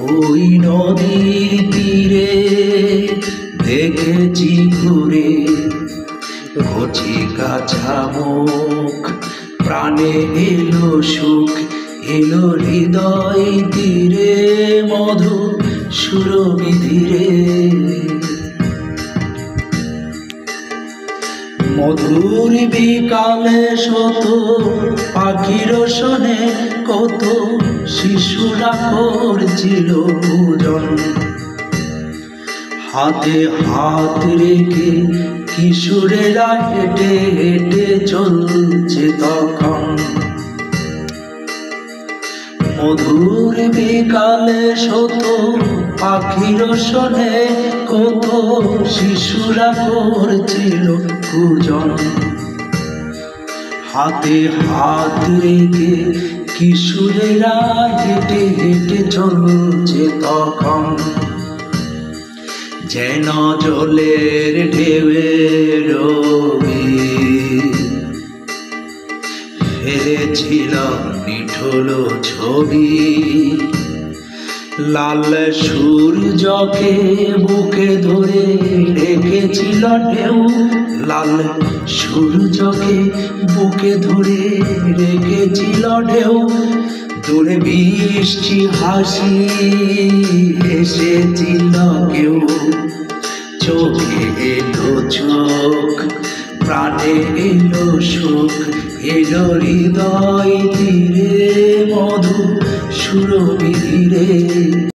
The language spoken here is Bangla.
ওই নদীর তীরে দেখেছি ঘুরে কচি কাঁচা মুখ, প্রাণে এলো সুখ, এলো হৃদয় তীরে মধু সুরবিধিরে। মধুর বিকালে শত পাখির শোনে কত শিশুরা করছিল পূজন। হাতে হাত রেখে কিশোরেরা হেঁটে হেঁটে চলছে তখন। মধুর বিকালে শত পাখির শোনে কত শিশুরা করছিল পূজন। হাতে হাত রেখে কিশোরেরা হেঁটে হেঁটে চলছে তখন। যেন জলের ঢেউয়ের ফেলেছিল নিঠুর ছবি। লাল সূর্যকে বুকে ধরে রেখেছিল ঢেউ, লাল সূর্যকে বুকে ধরে রেখেছিল ঢেউ। দূরে বৃষ্টি হাসি এসেছিল কেউ, চোখে এলো চোখ, প্রাণে এলো সুখ, এলো হৃদয় তীরে মধু সুরবিধিরে।